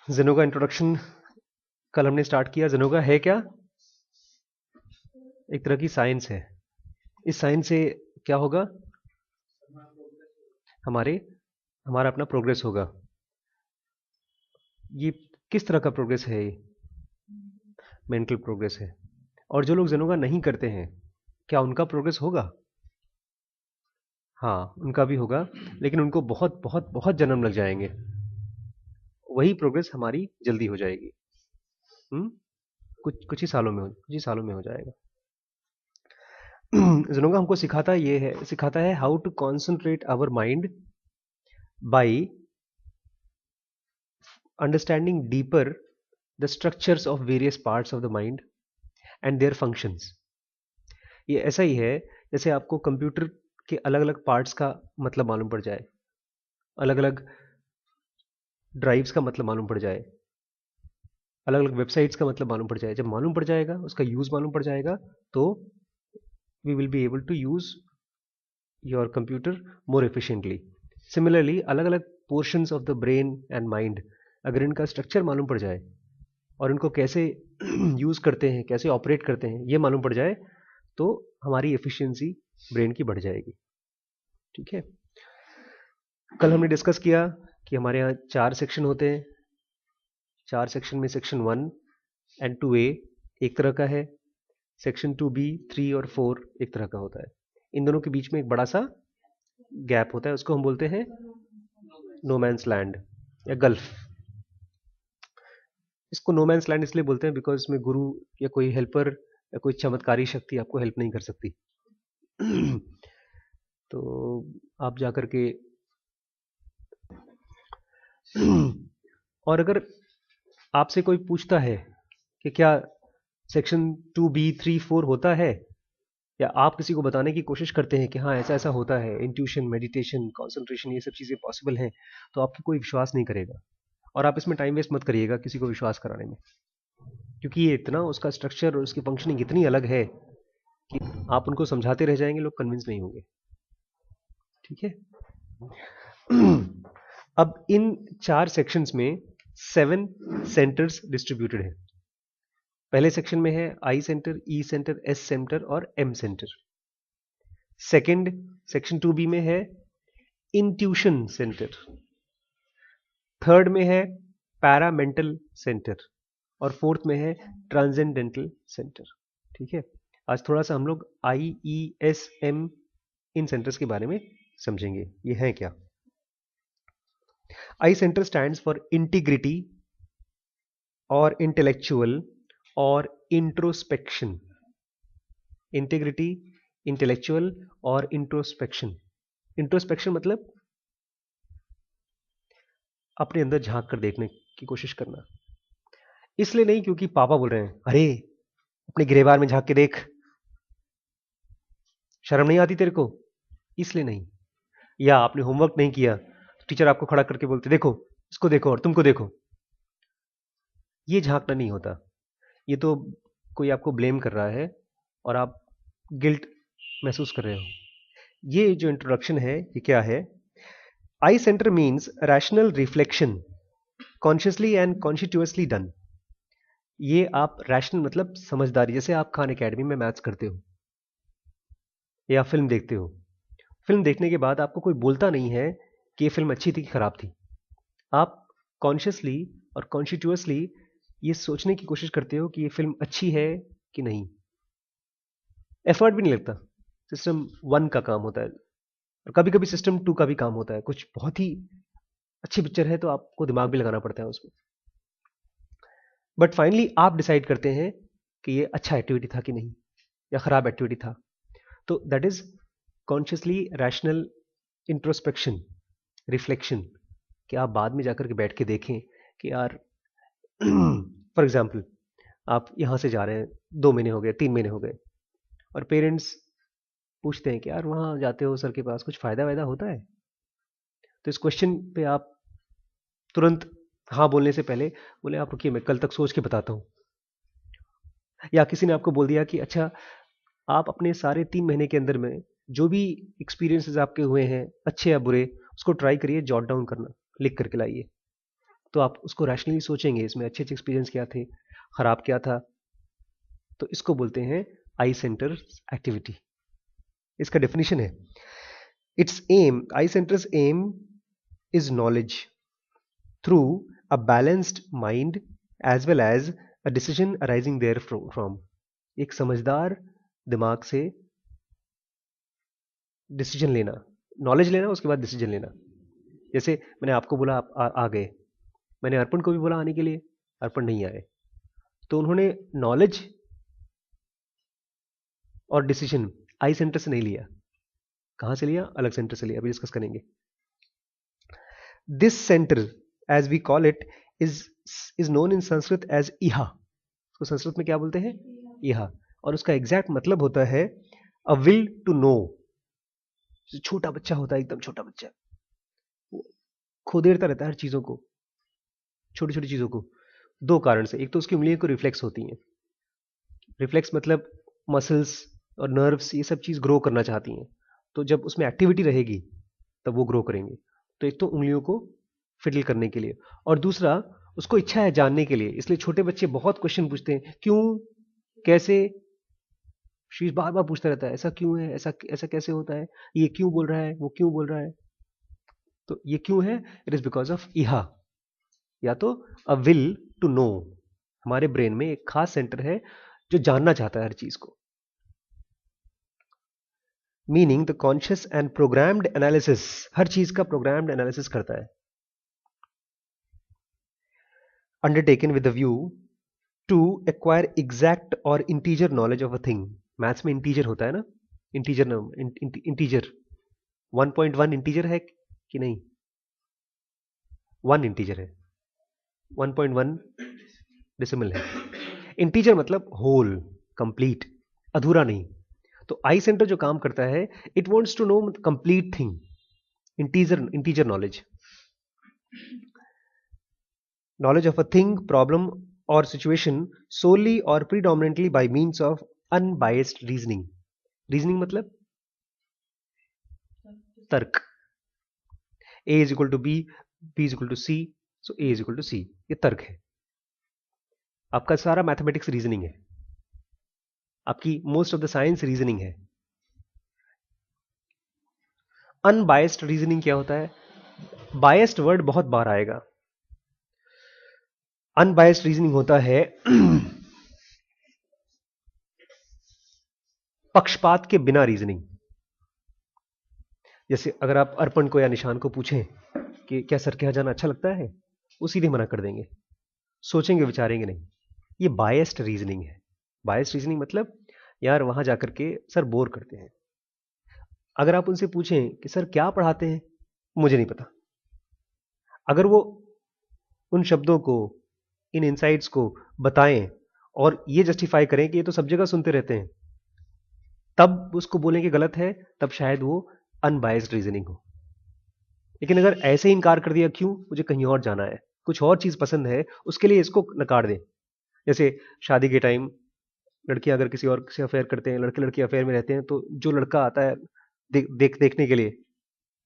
जेनो का इंट्रोडक्शन कल हमने स्टार्ट किया। जेनो का है क्या? एक तरह की साइंस है। इस साइंस से क्या होगा? हमारे हमारा अपना प्रोग्रेस होगा। ये किस तरह का प्रोग्रेस है? ये मेंटल प्रोग्रेस है। और जो लोग जेनो का नहीं करते हैं, क्या उनका प्रोग्रेस होगा? हाँ, उनका भी होगा, लेकिन उनको बहुत बहुत बहुत जन्म लग जाएंगे। वही प्रोग्रेस हमारी जल्दी हो जाएगी। हम्म कुछ ही सालों में हो जाएगा। जुनोंगा हमको सिखाता है how to concentrate our mind by understanding deeper the structures of various parts of the mind and their functions. ये ऐसा ही है जैसे आपको कंप्यूटर के अलग अलग पार्ट्स का मतलब मालूम पड़ जाए, अलग अलग ड्राइव्स का मतलब मालूम पड़ जाए, अलग अलग वेबसाइट्स का मतलब मालूम पड़ जाए। जब मालूम पड़ जाएगा, उसका यूज मालूम पड़ जाएगा, तो we will be able to use your computer more efficiently. Similarly अलग अलग portions of the brain and mind, अगर इनका स्ट्रक्चर मालूम पड़ जाए और इनको कैसे यूज करते हैं, कैसे ऑपरेट करते हैं, ये मालूम पड़ जाए, तो हमारी एफिशिएंसी ब्रेन की बढ़ जाएगी। ठीक है। कल हमने डिस्कस किया कि हमारे यहाँ 4 सेक्शन होते हैं। 4 सेक्शन में सेक्शन 1 एंड 2A एक तरह का है, सेक्शन 2B 3 और 4 एक तरह का होता है। इन दोनों के बीच में एक बड़ा सा गैप होता है, उसको हम बोलते हैं नो मैंस लैंड या गल्फ। इसको नो मैंस लैंड इसलिए बोलते हैं बिकॉज इसमें गुरु या कोई हेल्पर या कोई चमत्कारी शक्ति आपको हेल्प नहीं कर सकती। तो आप जाकर के और अगर आपसे कोई पूछता है कि क्या सेक्शन 2B 3 4 होता है, या आप किसी को बताने की कोशिश करते हैं कि हाँ ऐसा ऐसा होता है, इंट्यूशन, मेडिटेशन, कंसंट्रेशन, ये सब चीज़ें पॉसिबल हैं, तो आपकी कोई विश्वास नहीं करेगा। और आप इसमें टाइम वेस्ट मत करिएगा किसी को विश्वास कराने में, क्योंकि ये इतना, उसका स्ट्रक्चर और उसकी फंक्शनिंग इतनी अलग है कि आप उनको समझाते रह जाएंगे, लोग कन्विंस नहीं होंगे। ठीक है। अब इन 4 सेक्शंस में 7 सेंटर्स डिस्ट्रीब्यूटेड है। पहले सेक्शन में है I centre, E centre, S centre और M centre. Second section 2B में है इंट्यूशन सेंटर। थर्ड में है पैरामेंटल सेंटर और फोर्थ में है ट्रांसेंडेंटल सेंटर। ठीक है। आज थोड़ा सा हम लोग आई, ई, एस, एम, इन सेंटर्स के बारे में समझेंगे, ये हैं क्या। आई सेंटर स्टैंड्स फॉर इंटीग्रिटी और इंटेलेक्चुअल और इंट्रोस्पेक्शन। इंटीग्रिटी, इंटेलेक्चुअल और इंट्रोस्पेक्शन। इंट्रोस्पेक्शन मतलब अपने अंदर झांक कर देखने की कोशिश करना। इसलिए नहीं क्योंकि पापा बोल रहे हैं, अरे अपने गिरेबार में झांक के देख, शर्म नहीं आती तेरे को, इसलिए नहीं। या आपने होमवर्क नहीं किया तो टीचर आपको खड़ा करके बोलते देखो, इसको देखो और तुमको देखो, ये झांकना नहीं होता। ये तो कोई आपको ब्लेम कर रहा है और आप गिल्ट महसूस कर रहे हो। ये जो इंट्रोडक्शन है, ये क्या है? I centre means rational reflection, consciously and conscientiously done. ये आप रैशनल मतलब समझदारी, जैसे आप खान एकेडमी में मैथ्स करते हो या फिल्म देखते हो। फिल्म देखने के बाद आपको कोई बोलता नहीं है कि ये फिल्म अच्छी थी कि खराब थी। आप कॉन्शियसली और कॉन्शिट्यूसली ये सोचने की कोशिश करते हो कि ये फिल्म अच्छी है कि नहीं। एफर्ट भी नहीं लगता। सिस्टम 1 का काम होता है, और कभी कभी सिस्टम 2 का भी काम होता है। कुछ बहुत ही अच्छी पिक्चर है तो आपको दिमाग भी लगाना पड़ता है उसमें, बट फाइनली आप डिसाइड करते हैं कि ये अच्छा एक्टिविटी था कि नहीं, या खराब एक्टिविटी था। तो that is consciously rational introspection, reflection, कि आप बाद में जाकर के बैठ के देखें कि यार फॉर एग्जाम्पल आप यहाँ से जा रहे हैं, 2 महीने हो गए, 3 महीने हो गए, और पेरेंट्स पूछते हैं कि यार वहाँ जाते हो सर के पास, कुछ फ़ायदा वायदा होता है? तो इस क्वेश्चन पे आप तुरंत हाँ बोलने से पहले बोले आप रुकिए, मैं कल तक सोच के बताता हूँ। या किसी ने आपको बोल दिया कि अच्छा, आप अपने सारे 3 महीने के अंदर में जो भी एक्सपीरियंसेस आपके हुए हैं, अच्छे या बुरे, उसको ट्राई करिए, जॉट डाउन करना, लिख करके लाइए। तो आप उसको रैशनली सोचेंगे, इसमें अच्छे अच्छे एक्सपीरियंस क्या थे, खराब क्या था। तो इसको बोलते हैं आई सेंटर एक्टिविटी। इसका डेफिनेशन है, it's M, I centres M is knowledge through a balanced mind as well as a decision arising therefrom. एक समझदार दिमाग से डिसीजन लेना, नॉलेज लेना, उसके बाद डिसीजन लेना। जैसे मैंने आपको बोला, आप आ गए, मैंने अर्पण को भी बोला आने के लिए, अर्पण नहीं आए, तो उन्होंने नॉलेज और डिसीजन आई सेंटर से नहीं लिया। कहां से लिया? अलग सेंटर से लिया, अभी डिस्कस करेंगे। This centre as we call it is known in Sanskrit as इहा। उसको संस्कृत में क्या बोलते हैं? इहा। और उसका एग्जैक्ट मतलब होता है अ विल टू नो। छोटा बच्चा होता है, एकदम छोटा बच्चा, वो खोदेड़ता रहता है हर चीजों को, छोटी छोटी चीजों को। दो कारण से, एक तो उसकी उंगलियों को रिफ्लेक्स होती हैं। रिफ्लेक्स मतलब मसल्स और नर्व्स, ये सब चीज ग्रो करना चाहती हैं, तो जब उसमें एक्टिविटी रहेगी तब वो ग्रो करेंगे। तो एक तो उंगलियों को फिडल करने के लिए, और दूसरा उसको इच्छा है जानने के लिए, इसलिए छोटे बच्चे बहुत क्वेश्चन पूछते हैं, क्यों, कैसे। शीश बार बार पूछता रहता है, ऐसा क्यों है, ऐसा ऐसा कैसे होता है, ये क्यों बोल रहा है, वो क्यों बोल रहा है। तो ये क्यों है? इट इज बिकॉज ऑफ इहा, या तो अ विल टू नो। हमारे ब्रेन में एक खास सेंटर है जो जानना चाहता है हर चीज को। Meaning the conscious and programmed analysis, हर चीज का प्रोग्राम्ड एनालिसिस करता है, undertaken with the view to acquire exact और integer knowledge of a thing. Maths में इंटीजर होता है ना, इंटीजर इंटीजर 1.1 इंटीजर है कि नहीं? 1 इंटीजर है, 1.1 डेसिमल है। इंटीजर मतलब होल, कंप्लीट, अधूरा नहीं। तो आई सेंटर जो काम करता है, it wants to know complete thing, integer knowledge, knowledge of a thing, problem or situation solely or predominantly by means of unbiased reasoning. Reasoning मतलब तर्क। A is equal to B, B is equal to C, so A is equal to C, ये तर्क है। आपका सारा mathematics reasoning है, आपकी most of the science reasoning है। अनबायस्ड रीजनिंग क्या होता है? बायस्ड वर्ड बहुत बार आएगा। अनबायस्ड रीजनिंग होता है पक्षपात के बिना रीजनिंग। जैसे अगर आप अर्पण को या निशान को पूछें कि क्या सर के यहाँ जाना अच्छा लगता है, वो सीधे मना कर देंगे, सोचेंगे विचारेंगे नहीं। ये बायस्ड रीजनिंग है। बायस्ड रीजनिंग मतलब यार वहां जाकर के सर बोर करते हैं। अगर आप उनसे पूछें कि सर क्या पढ़ाते हैं, मुझे नहीं पता, अगर वो उन शब्दों को, इन इनसाइट्स को बताएं और ये जस्टिफाई करें कि ये तो सब जगह सुनते रहते हैं, तब उसको बोलें कि गलत है, तब शायद वो अनबायस्ड रीजनिंग हो। लेकिन अगर ऐसे ही इनकार कर दिया, क्यों, मुझे कहीं और जाना है, कुछ और चीज पसंद है, उसके लिए इसको नकार दें। जैसे शादी के टाइम लड़कियां अगर किसी और से अफेयर करते हैं, लड़के लड़की अफेयर में रहते हैं, तो जो लड़का आता है देखने के लिए,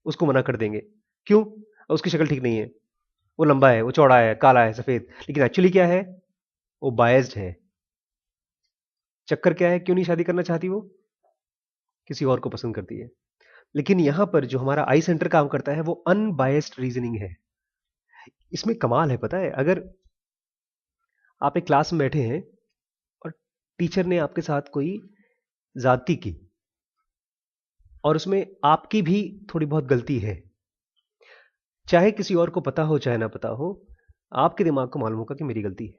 उसको मना कर देंगे। क्यों? उसकी शक्ल ठीक नहीं है, वो लंबा है, वो चौड़ा है, काला है, सफेद। लेकिन एक्चुअली क्या है? वो बायस्ड है। चक्कर क्या है, क्यों नहीं शादी करना चाहती वो? किसी और को पसंद करती है। लेकिन यहां पर जो हमारा आई सेंटर काम करता है, वो अनबायस्ड रीजनिंग है। इसमें कमाल है, पता है, अगर आप एक क्लास में बैठे हैं और टीचर ने आपके साथ कोई ज्यादती की और उसमें आपकी भी थोड़ी बहुत गलती है, चाहे किसी और को पता हो चाहे ना पता हो, आपके दिमाग को मालूम होगा कि मेरी गलती है।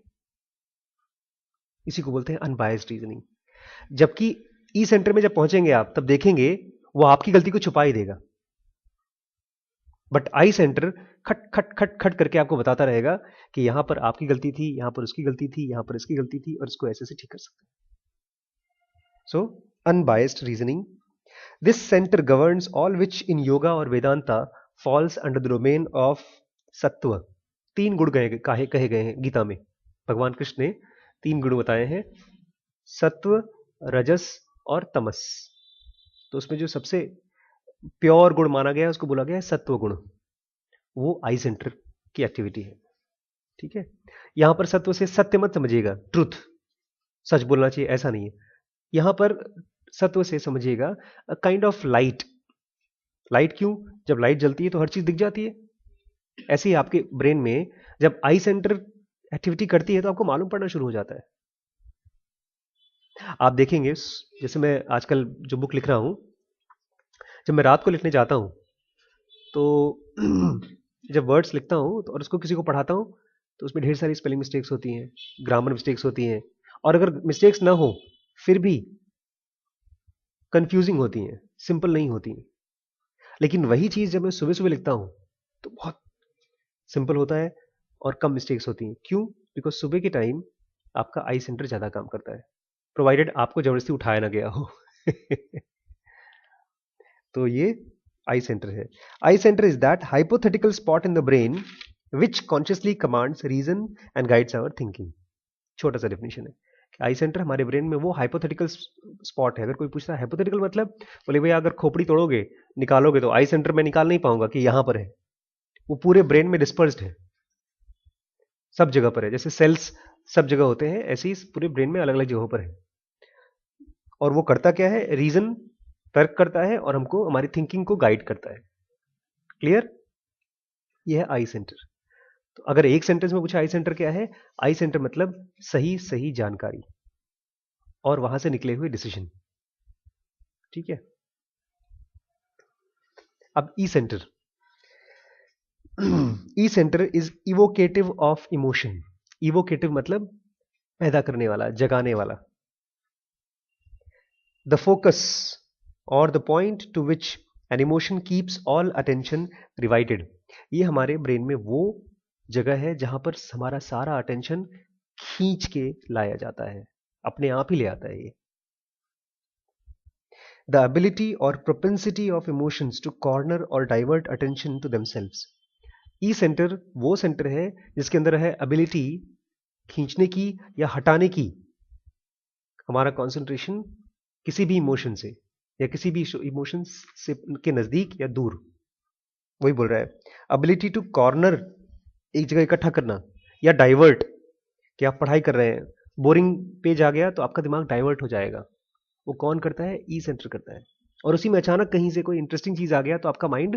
इसी को बोलते हैं अनबायस्ड रीजनिंग। जबकि ई सेंटर में जब पहुंचेंगे आप, तब देखेंगे वो आपकी गलती को छुपा ही देगा, बट आई सेंटर खट खट खट खट करके आपको बताता रहेगा कि यहां पर आपकी गलती थी, यहां पर उसकी गलती थी, यहां पर इसकी गलती थी, और इसको ऐसे से ठीक कर सकते हैं। So unbiased reasoning, this centre governs all which in yoga और Vedanta falls under the domain of sattva. 3 गुण कहे गए हैं गीता में। भगवान कृष्ण ने 3 गुण बताए हैं, सत्व, रजस और तमस। तो उसमें जो सबसे प्योर गुण माना गया है, उसको बोला गया है सत्व गुण। वो आई सेंटर की एक्टिविटी है। ठीक है। यहां पर सत्व से सत्य मत समझिएगा, ट्रुथ, सच बोलना चाहिए, ऐसा नहीं है। यहां पर सत्व से समझिएगा काइंड ऑफ लाइट। लाइट क्यों? जब लाइट जलती है तो हर चीज दिख जाती है। ऐसे ही आपके ब्रेन में जब आई सेंटर एक्टिविटी करती है तो आपको मालूम पड़ना शुरू हो जाता है। आप देखेंगे, जैसे मैं आजकल जो बुक लिख रहा हूं, जब मैं रात को लिखने जाता हूं तो जब वर्ड्स लिखता हूं तो और उसको किसी को पढ़ाता हूं तो उसमें ढेर सारी स्पेलिंग मिस्टेक्स होती हैं, ग्रामर मिस्टेक्स होती हैं, और अगर मिस्टेक्स ना हो फिर भी कंफ्यूजिंग होती हैं, सिंपल नहीं होती। लेकिन वही चीज जब मैं सुबह सुबह लिखता हूं तो बहुत सिंपल होता है और कम मिस्टेक्स होती हैं। क्यों? बिकॉज सुबह के टाइम आपका आई सेंटर ज्यादा काम करता है, प्रोवाइडेड आपको जबरदस्ती उठाया ना गया हो। तो ये आई सेंटर है। I centre is that hypothetical spot in the brain which consciously commands reason and guides our thinking. छोटा सा डेफिनेशन है कि आई सेंटर हमारे ब्रेन में वो हाइपोथेटिकल स्पॉट है। अगर कोई पूछता है हाइपोथेटिकल मतलब, बोले भैया अगर खोपड़ी तोड़ोगे निकालोगे तो आई सेंटर में निकाल नहीं पाऊंगा कि यहां पर है। वो पूरे ब्रेन में डिस्पर्स्ड है, सब जगह पर है। जैसे सेल्स सब जगह होते हैं, ऐसे ही पूरे ब्रेन में अलग अलग जगहों पर है। और वो करता क्या है? रीजन, तर्क करता है और हमको हमारी थिंकिंग को गाइड करता है। क्लियर? यह है आई सेंटर। तो अगर एक सेंटेंस में पूछा आई सेंटर क्या है, आई सेंटर मतलब सही सही जानकारी और वहां से निकले हुए डिसीजन। ठीक है। अब E centre. E centre is evocative of emotion. Evocative मतलब पैदा करने वाला, जगाने वाला। द फोकस और the point to which an emotion keeps all attention divided. ये हमारे ब्रेन में वो जगह है जहां पर हमारा सारा अटेंशन खींच के लाया जाता है, अपने आप ही ले आता है ये। द एबिलिटी और propensity of emotions to corner और divert attention to themselves. E centre वो सेंटर है जिसके अंदर है एबिलिटी खींचने की या हटाने की, हमारा कंसंट्रेशन किसी भी इमोशन से या किसी भी इमोशन से के नजदीक या दूर। वही बोल रहा है, एबिलिटी टू कॉर्नर, एक जगह इकट्ठा करना, या डाइवर्ट, कि आप पढ़ाई कर रहे हैं, बोरिंग पेज आ गया तो आपका दिमाग डाइवर्ट हो जाएगा। वो कौन करता है? ई सेंटर करता है। और उसी में अचानक कहीं से कोई इंटरेस्टिंग चीज आ गया तो आपका माइंड